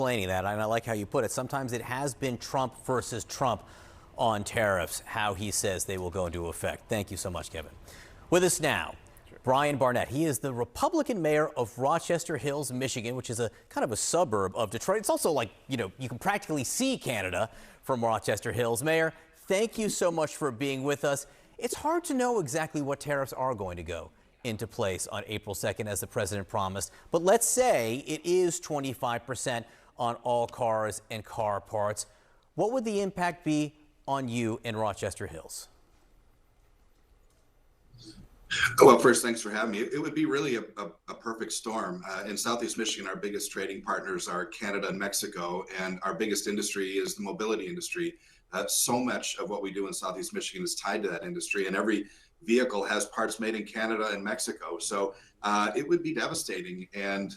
explaining that, and I like how you put it. Sometimes it has been Trump versus Trump on tariffs, how he says they will go into effect. Thank you so much, Kevin. With us now, Brian Barnett. He is the Republican mayor of Rochester Hills, Michigan, which is a kind of a suburb of Detroit. It's also like, you know, you can practically see Canada from Rochester Hills. Mayor, thank you so much for being with us. It's hard to know exactly what tariffs are going to go into place on April 2nd, as the president promised. But let's say it is 25% on all cars and car parts. What would the impact be on you in Rochester Hills? Well, first, thanks for having me. It would be really a perfect storm. In Southeast Michigan, our biggest trading partners are Canada and Mexico, and our biggest industry is the mobility industry. So much of what we do in Southeast Michigan is tied to that industry, and every vehicle has parts made in Canada and Mexico. So it would be devastating. And,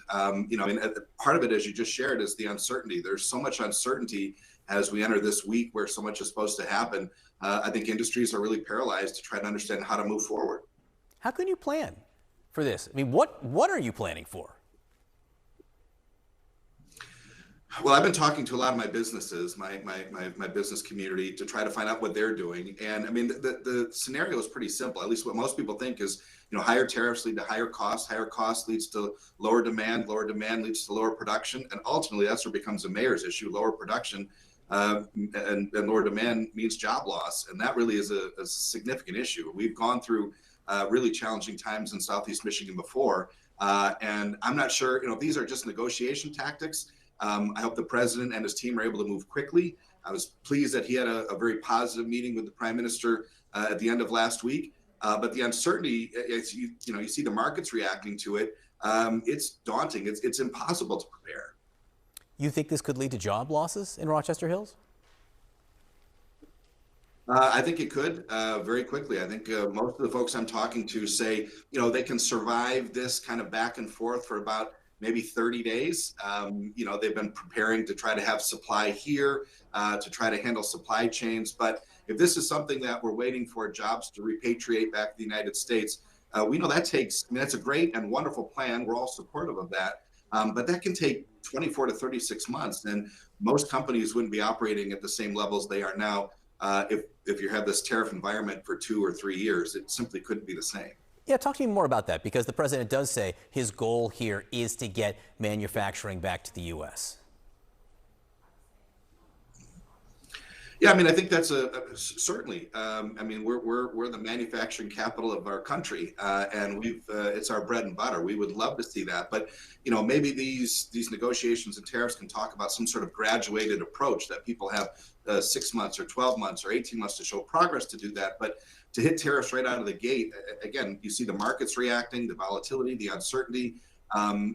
you know, I mean, part of it, as you just shared, is the uncertainty. There's so much uncertainty as we enter this week where so much is supposed to happen. I think industries are really paralyzed to try to understand how to move forward. How can you plan for this? I mean, what are you planning for? Well, I've been talking to a lot of my businesses, my business community, to try to find out what they're doing. And I mean, the scenario is pretty simple. At least what most people think is, you know, higher tariffs lead to higher cost leads to lower demand leads to lower production. And ultimately, that's what becomes a mayor's issue. Lower production and lower demand means job loss. And that really is a significant issue. We've gone through really challenging times in Southeast Michigan before. And I'm not sure, you know, these are just negotiation tactics. I hope the president and his team are able to move quickly. I was pleased that he had a very positive meeting with the prime minister at the end of last week. But the uncertainty, as you see the markets reacting to it. It's daunting. It's impossible to prepare. You think this could lead to job losses in Rochester Hills? I think it could very quickly. I think most of the folks I'm talking to say, you know, they can survive this kind of back and forth for about maybe 30 days. You know, they've been preparing to try to have supply here, to try to handle supply chains. But if this is something that we're waiting for jobs to repatriate back to the United States, we know that takes, I mean, that's a great and wonderful plan. We're all supportive of that. But that can take 24 to 36 months. And most companies wouldn't be operating at the same levels they are now if you have this tariff environment for 2 or 3 years. It simply couldn't be the same. Yeah, talk to me more about that, because the president does say his goal here is to get manufacturing back to the U.S. Yeah, I mean, I think that's certainly. I mean, we're the manufacturing capital of our country, and it's our bread and butter. We would love to see that, but you know, maybe these negotiations and tariffs can talk about some sort of graduated approach that people have 6 months or 12 months or 18 months to show progress to do that. But to hit tariffs right out of the gate, again, you see the markets reacting, the volatility, the uncertainty.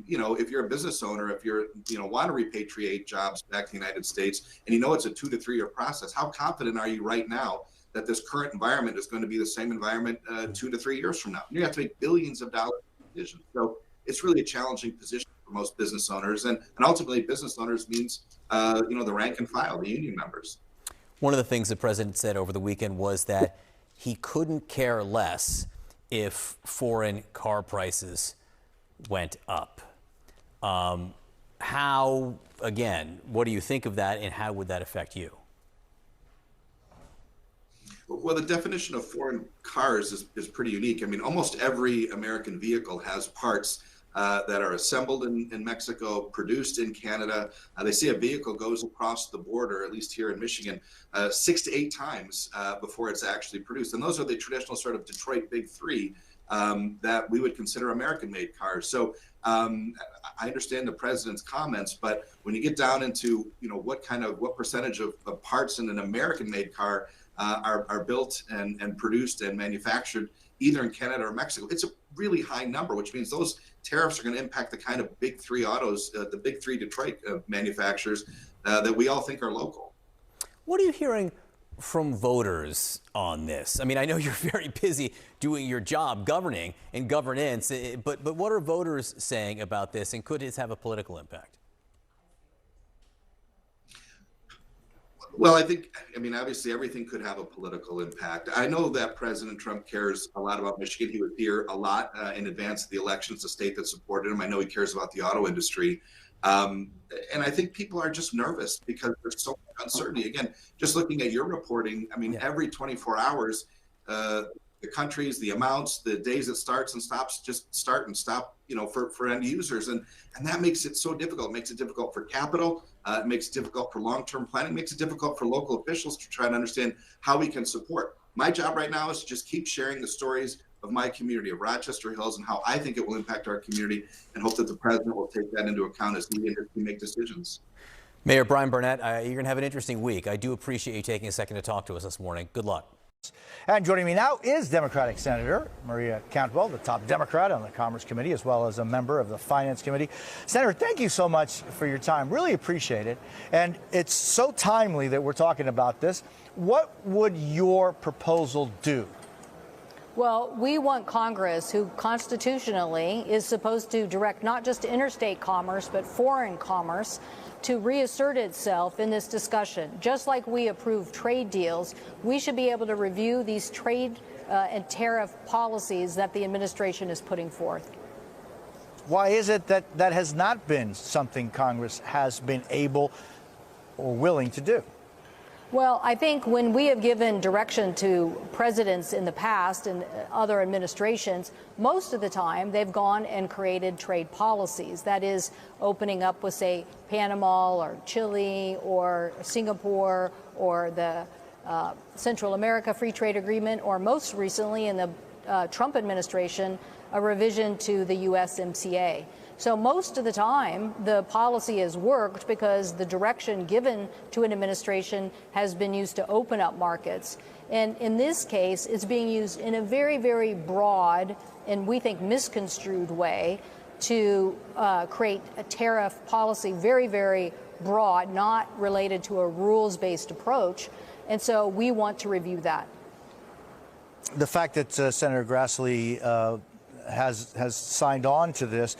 You know, if you're a business owner, if you're, you know, want to repatriate jobs back to the United States, and you know it's a 2 to 3 year process, how confident are you right now that this current environment is going to be the same environment 2 to 3 years from now? You have to make billions of dollars decisions. So it's really a challenging position for most business owners, and ultimately business owners means you know, the rank and file, the union members. One of the things the president said over the weekend was that he couldn't care less if foreign car prices went up. How, again, what do you think of that, and how would that affect you? Well, the definition of foreign cars is pretty unique. I mean, almost every American vehicle has parts that are assembled in Mexico, produced in Canada. They say a vehicle goes across the border, at least here in Michigan, 6 to 8 times before it's actually produced. And those are the traditional sort of Detroit Big Three that we would consider American-made cars. So I understand the president's comments, but when you get down into, you know, what percentage of parts in an American-made car are built and produced and manufactured either in Canada or Mexico, it's a really high number, which means those tariffs are going to impact the kind of big three autos, the big three Detroit manufacturers that we all think are local. What are you hearing from voters on this? I mean, I know you're very busy doing your job, governing and governance, but what are voters saying about this, and could this have a political impact? Well, I mean, obviously everything could have a political impact. I know that President Trump cares a lot about Michigan. He was here a lot in advance of the election. It's a state that supported him. I know he cares about the auto industry. And I think people are just nervous because there's so much uncertainty. Again, just looking at your reporting, I mean, every 24 hours, the countries, the amounts, the days it starts and stops, just start and stop, for end users. And that makes it so difficult. It makes it difficult for capital. It makes it difficult for long-term planning. It makes it difficult for local officials to try to understand how we can support. My job right now is to just keep sharing the stories of my community of Rochester Hills and how I think it will impact our community, and hope that the president will take that into account as we make decisions. Mayor Brian Barnett, you're going to have an interesting week. I do appreciate you taking a second to talk to us this morning. Good luck. And joining me now is Democratic Senator Maria Cantwell, the top Democrat on the Commerce Committee, as well as a member of the Finance Committee. Senator, thank you so much for your time. Really appreciate it. And it's so timely that we're talking about this. What would your proposal do? Well, we want Congress, who constitutionally is supposed to direct not just interstate commerce, but foreign commerce, to reassert itself in this discussion. Just like we approve trade deals, we should be able to review these trade and tariff policies that the administration is putting forth. Why is it that that has not been something Congress has been able or willing to do? Well, I think when we have given direction to presidents in the past and other administrations, most of the time they've gone and created trade policies. That is, opening up with, say, Panama or Chile or Singapore or the Central America Free Trade Agreement, or most recently in the Trump administration, a revision to the USMCA. So most of the time, the policy has worked because the direction given to an administration has been used to open up markets. And in this case, it's being used in a very, very broad and we think misconstrued way to create a tariff policy, very, very broad, not related to a rules-based approach. And so we want to review that. The fact that Senator Grassley has signed on to this,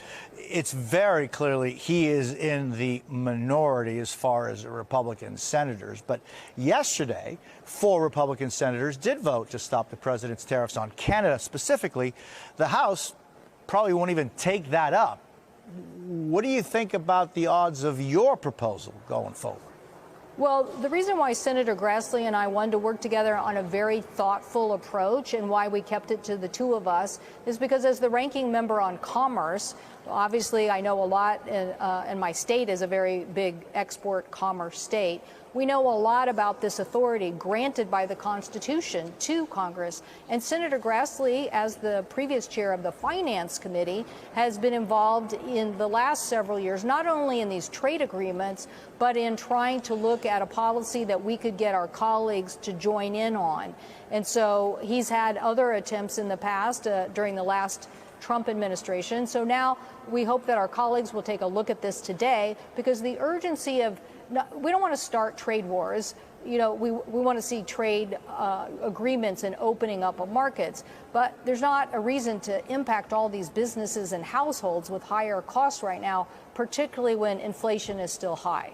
it's very clearly he is in the minority as far as Republican senators. But yesterday, 4 Republican senators did vote to stop the president's tariffs on Canada. Specifically, the House probably won't even take that up. What do you think about the odds of your proposal going forward? Well, the reason why Senator Grassley and I wanted to work together on a very thoughtful approach and why we kept it to the two of us is because as the ranking member on commerce, obviously I know a lot, and my state is a very big export commerce state. We know a lot about this authority granted by the Constitution to Congress. And Senator Grassley, as the previous chair of the Finance Committee, has been involved in the last several years, not only in these trade agreements, but in trying to look at a policy that we could get our colleagues to join in on. And so he's had other attempts in the past during the last Trump administration. So now we hope that our colleagues will take a look at this today, because the urgency of we don't want to start trade wars. We want to see trade agreements and opening up of markets. But there's not a reason to impact all these businesses and households with higher costs right now, particularly when inflation is still high.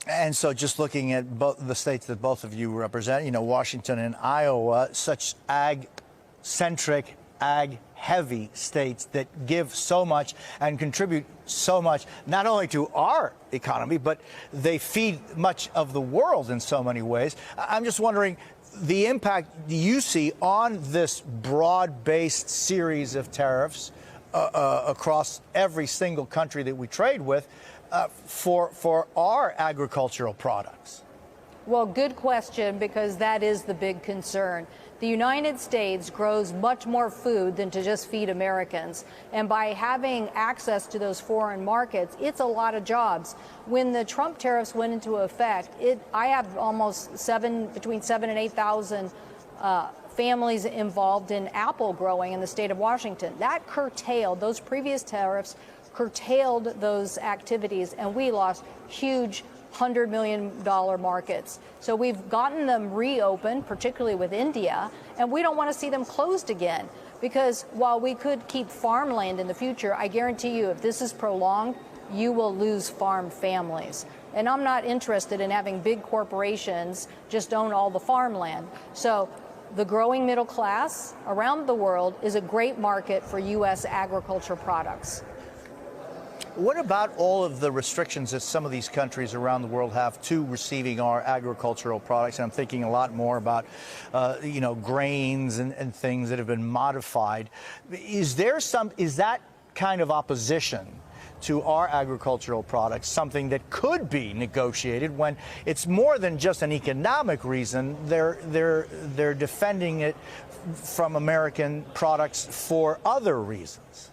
And so just looking at both the states that both of you represent, Washington and Iowa, such ag-centric, ag-heavy states that give so much and contribute so much, not only to our economy, but they feed much of the world in so many ways. I'm just wondering the impact you see on this broad-based series of tariffs across every single country that we trade with for our agricultural products. Well, good question, because that is the big concern. The United States grows much more food than to just feed Americans. And by having access to those foreign markets, it's a lot of jobs. When the Trump tariffs went into effect, I have almost between 7,000 and 8,000 families involved in apple growing in the state of Washington. That curtailed, those previous tariffs curtailed those activities, and we lost huge $100 million markets. So we've gotten them reopened, particularly with India, and we don't want to see them closed again, because while we could keep farmland in the future, I guarantee you if this is prolonged, you will lose farm families. And I'm not interested in having big corporations just own all the farmland. So the growing middle class around the world is a great market for U.S. agriculture products. What about all of the restrictions that some of these countries around the world have to receiving our agricultural products? And I'm thinking a lot more about, grains and things that have been modified. Is that kind of opposition to our agricultural products something that could be negotiated when it's more than just an economic reason? They're defending it from American products for other reasons.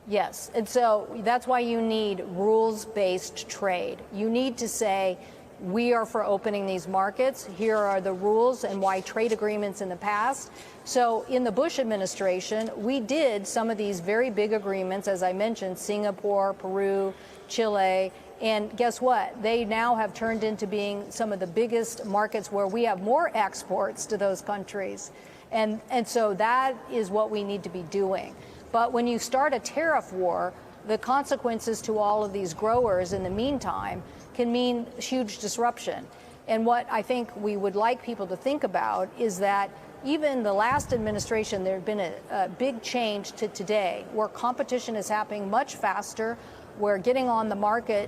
Yes, and so that's why you need rules-based trade. You need to say, we are for opening these markets. Here are the rules and why trade agreements in the past. So in the Bush administration, we did some of these very big agreements, as I mentioned, Singapore, Peru, Chile. And guess what? They now have turned into being some of the biggest markets where we have more exports to those countries. And so that is what we need to be doing. But when you start a tariff war, the consequences to all of these growers in the meantime can mean huge disruption. And what I think we would like people to think about is that even the last administration, there had been a big change to today, where competition is happening much faster, where getting on the market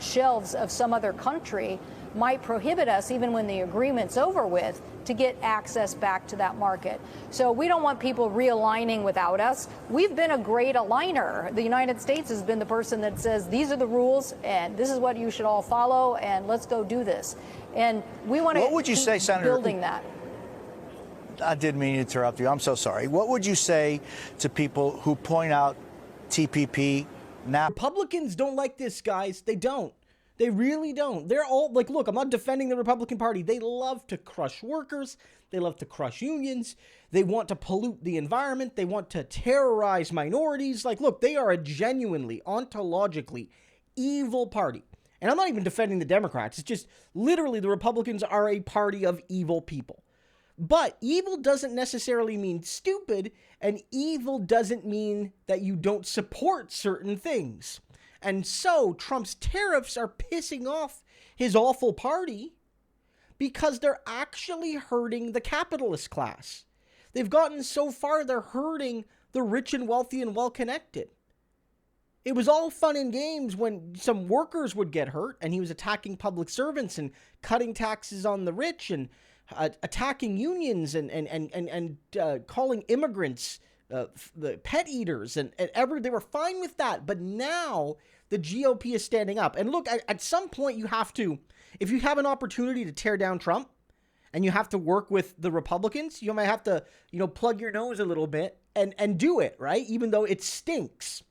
shelves of some other country might prohibit us, even when the agreement's over with, to get access back to that market. So we don't want people realigning without us. We've been a great aligner. The United States has been the person that says, these are the rules, and this is what you should all follow, and let's go do this. And we want to keep building that. I didn't mean to interrupt you. I'm so sorry. What would you say to people who point out TPP now? Republicans don't like this, guys. They don't. They really don't. They're all like, look, I'm not defending the Republican Party. They love to crush workers. They love to crush unions. They want to pollute the environment. They want to terrorize minorities. Like, look, they are a genuinely, ontologically evil party. And I'm not even defending the Democrats. It's just literally the Republicans are a party of evil people. But evil doesn't necessarily mean stupid, and evil doesn't mean that you don't support certain things. And so Trump's tariffs are pissing off his awful party because they're actually hurting the capitalist class. They've gotten so far, they're hurting the rich and wealthy and well-connected. It was all fun and games when some workers would get hurt and he was attacking public servants and cutting taxes on the rich and attacking unions and calling immigrants the pet eaters and they were fine with that. But now the GOP is standing up. And look, at some point you have to, if you have an opportunity to tear down Trump and you have to work with the Republicans, you might have to, plug your nose a little bit and do it, right? Even though it stinks.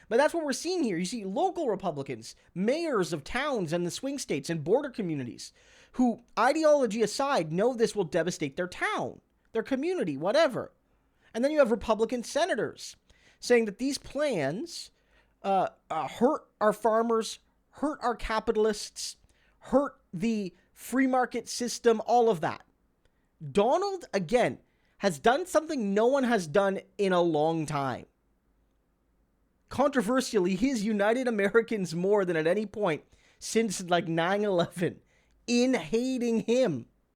But that's what we're seeing here. You see local Republicans, mayors of towns and the swing states and border communities who, ideology aside, know this will devastate their town, their community, whatever. And then you have Republican senators saying that these plans hurt our farmers, hurt our capitalists, hurt the free market system, all of that. Donald, again, has done something no one has done in a long time. Controversially, he's united Americans more than at any point since 9/11 in hating him.